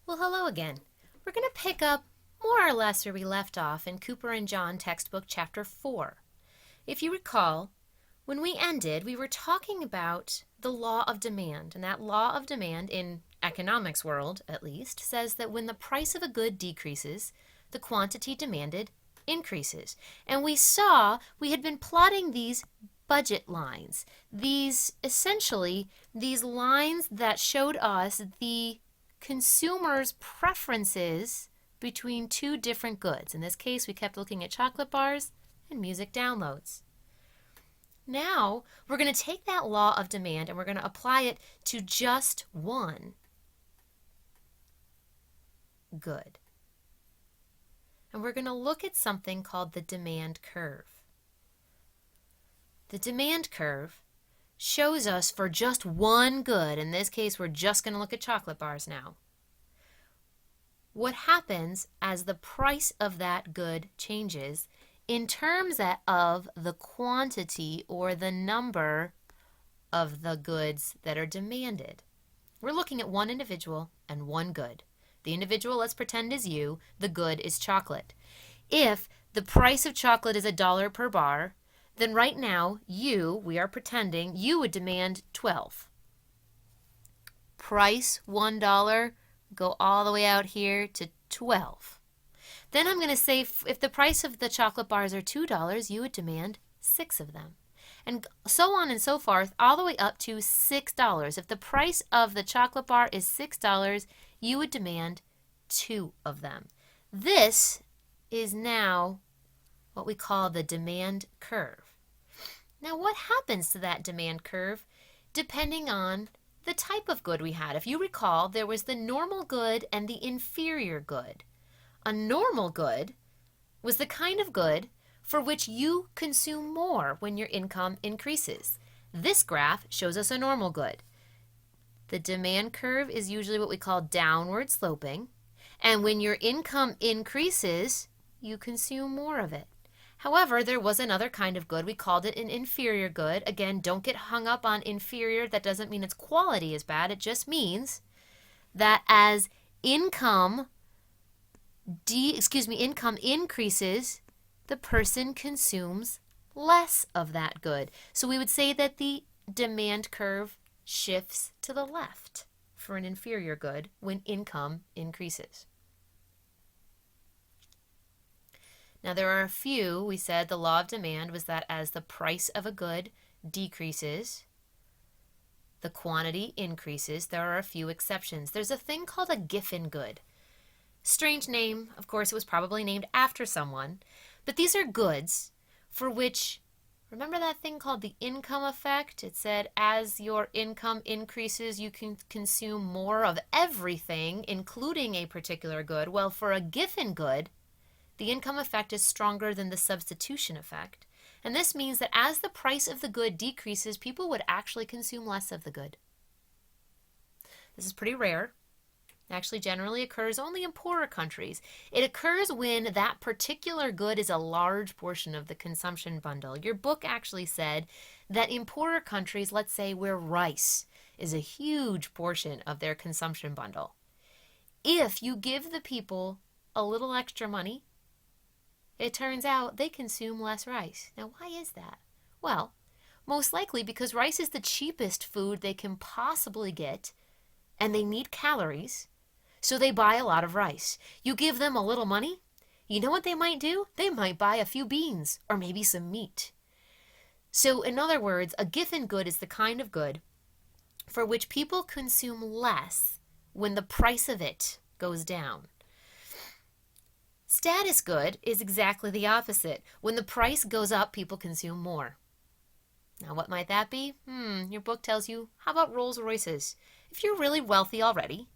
Well, hello again. We're going to pick up more or less where we left off in Cooper and John textbook chapter 4. If you recall, when we ended, we were talking about the law of demand, and that law of demand in economics world, at least, says that when the price of a good decreases, the quantity demanded increases. And we saw we had been plotting these budget lines, these lines that showed us the consumers' preferences between two different goods. In this case, we kept looking at chocolate bars and music downloads. Now, we're going to take that law of demand and we're going to apply it to just one good. And we're going to look at something called the demand curve. The demand curve shows us for just one good, in this case we're just going to look at chocolate bars now, what happens as the price of that good changes in terms of the quantity or the number of the goods that are demanded. We're looking at one individual and one good. The individual, let's pretend, is you. The good is chocolate. If the price of chocolate is $1 per bar, then right now, we are pretending, you would demand 12. Price $1, go all the way out here to 12. Then I'm going to say if the price of the chocolate bars are $2, you would demand 6 of them. And so on and so forth, all the way up to $6. If the price of the chocolate bar is $6, you would demand 2 of them. This is now what we call the demand curve. Now, what happens to that demand curve depending on the type of good we had? If you recall, there was the normal good and the inferior good. A normal good was the kind of good for which you consume more when your income increases. This graph shows us a normal good. The demand curve is usually what we call downward sloping, and when your income increases, you consume more of it. However, there was another kind of good. We called it an inferior good. Again, don't get hung up on inferior. That doesn't mean its quality is bad. It just means that as income increases, the person consumes less of that good. So we would say that the demand curve shifts to the left for an inferior good when income increases. Now there are a few. We said the law of demand was that as the price of a good decreases, the quantity increases. There are a few exceptions. There's a thing called a Giffen good. Strange name. Of course, it was probably named after someone. But these are goods for which, remember that thing called the income effect? It said as your income increases, you can consume more of everything, including a particular good. Well, for a Giffen good, the income effect is stronger than the substitution effect. And this means that as the price of the good decreases, people would actually consume less of the good. This is pretty rare. It actually generally occurs only in poorer countries. It occurs when that particular good is a large portion of the consumption bundle. Your book actually said that in poorer countries, let's say where rice is a huge portion of their consumption bundle, if you give the people a little extra money, it turns out they consume less rice. Now, why is that? Well, most likely because rice is the cheapest food they can possibly get, and they need calories, so they buy a lot of rice. You give them a little money, you know what they might do? They might buy a few beans or maybe some meat. So, in other words, a Giffen good is the kind of good for which people consume less when the price of it goes down. Status good is exactly the opposite. When the price goes up, people consume more. Now, what might that be? Your book tells you, how about Rolls Royces? If you're really wealthy already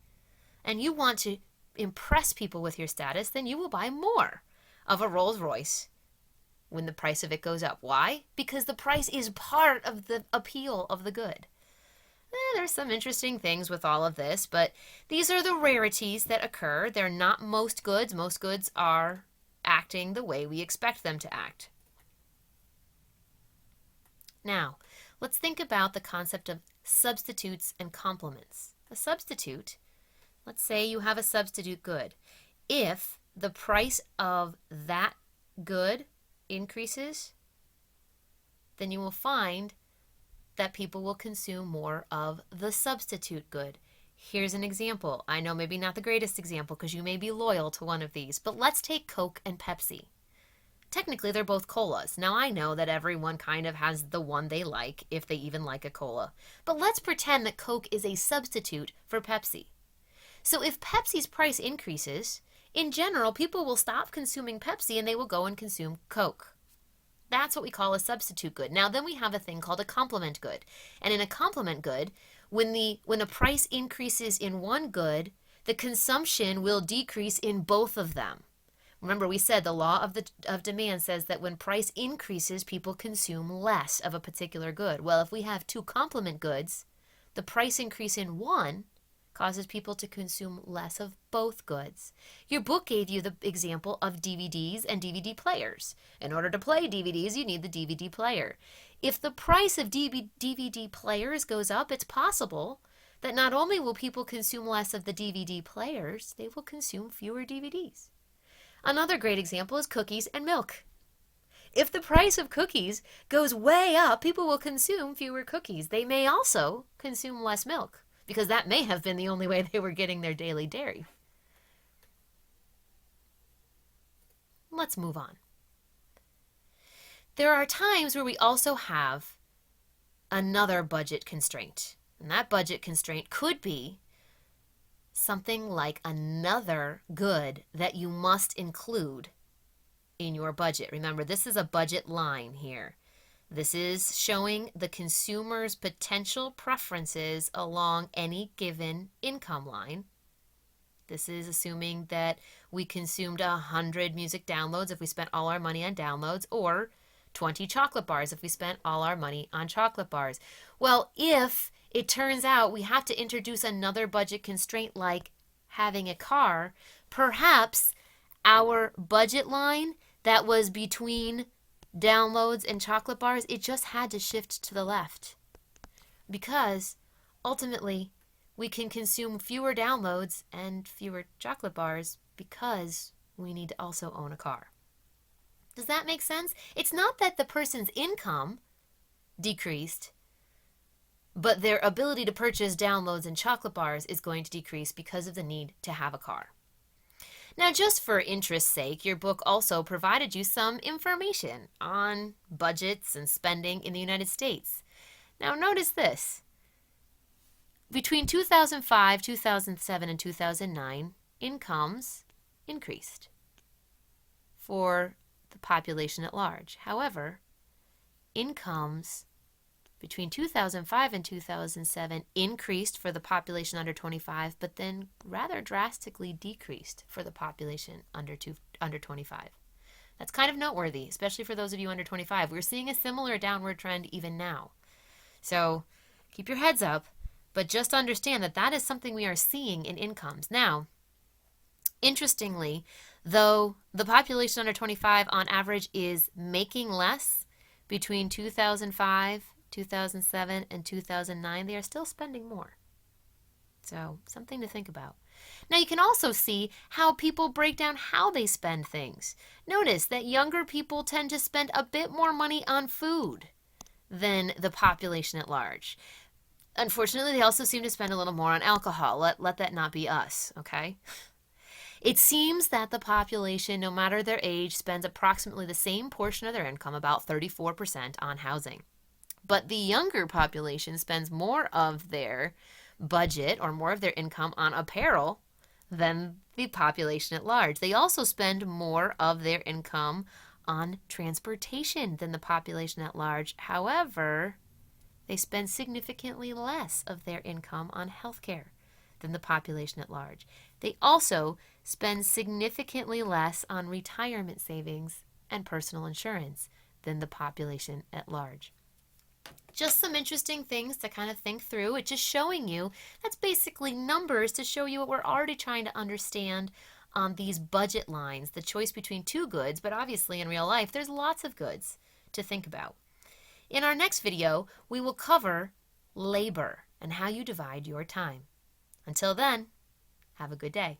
and you want to impress people with your status, then you will buy more of a Rolls Royce when the price of it goes up. Why? Because the price is part of the appeal of the good. There's some interesting things with all of this, but these are the rarities that occur. They're not most goods. Most goods are acting the way we expect them to act. Now, let's think about the concept of substitutes and complements. A substitute Let's say you have a substitute good. If the price of that good increases, then you will find that people will consume more of the substitute good. Here's an example. I know maybe not the greatest example because you may be loyal to one of these, but let's take Coke and Pepsi. Technically, they're both colas. Now, I know that everyone kind of has the one they like, if they even like a cola. But let's pretend that Coke is a substitute for Pepsi. So if Pepsi's price increases, in general, people will stop consuming Pepsi and they will go and consume Coke. That's what we call a substitute good. Now, then we have a thing called a complement good. And in a complement good, when the price increases in one good, the consumption will decrease in both of them. Remember, we said the law of demand says that when price increases, people consume less of a particular good. Well, if we have two complement goods, the price increase in one causes people to consume less of both goods. Your book gave you the example of DVDs and DVD players. In order to play DVDs, you need the DVD player. If the price of DVD players goes up, it's possible that not only will people consume less of the DVD players, they will consume fewer DVDs. Another great example is cookies and milk. If the price of cookies goes way up, people will consume fewer cookies. They may also consume less milk, because that may have been the only way they were getting their daily dairy. Let's move on. There are times where we also have another budget constraint, and that budget constraint could be something like another good that you must include in your budget. Remember, this is a budget line here. This is showing the consumer's potential preferences along any given income line. This is assuming that we consumed 100 music downloads if we spent all our money on downloads, or 20 chocolate bars if we spent all our money on chocolate bars. Well, if it turns out we have to introduce another budget constraint like having a car, perhaps our budget line that was between downloads and chocolate bars, it just had to shift to the left, because ultimately we can consume fewer downloads and fewer chocolate bars because we need to also own a car. Does that make sense? It's not that the person's income decreased, but their ability to purchase downloads and chocolate bars is going to decrease because of the need to have a car. Now, just for interest's sake, your book also provided you some information on budgets and spending in the United States. Now, notice this. Between 2005, 2007, and 2009, incomes increased for the population at large. However, incomes between 2005 and 2007 increased for the population under 25, but then rather drastically decreased for the population under 25. That's kind of noteworthy, especially for those of you under 25. We're seeing a similar downward trend even now. So keep your heads up, but just understand that that is something we are seeing in incomes. Now, interestingly, though the population under 25 on average is making less between 2005, 2007, and 2009, they are still spending more. So, something to think about. Now, you can also see how people break down how they spend things. Notice that younger people tend to spend a bit more money on food than the population at large. Unfortunately, they also seem to spend a little more on alcohol. Let that not be us, okay? It seems that the population, no matter their age, spends approximately the same portion of their income, about 34%, on housing. But the younger population spends more of their budget or more of their income on apparel than the population at large. They also spend more of their income on transportation than the population at large. However, they spend significantly less of their income on healthcare than the population at large. They also spend significantly less on retirement savings and personal insurance than the population at large. Just some interesting things to kind of think through. It's just showing you, that's basically numbers to show you what we're already trying to understand on these budget lines, the choice between two goods, but obviously in real life, there's lots of goods to think about. In our next video, we will cover labor and how you divide your time. Until then, Have a good day.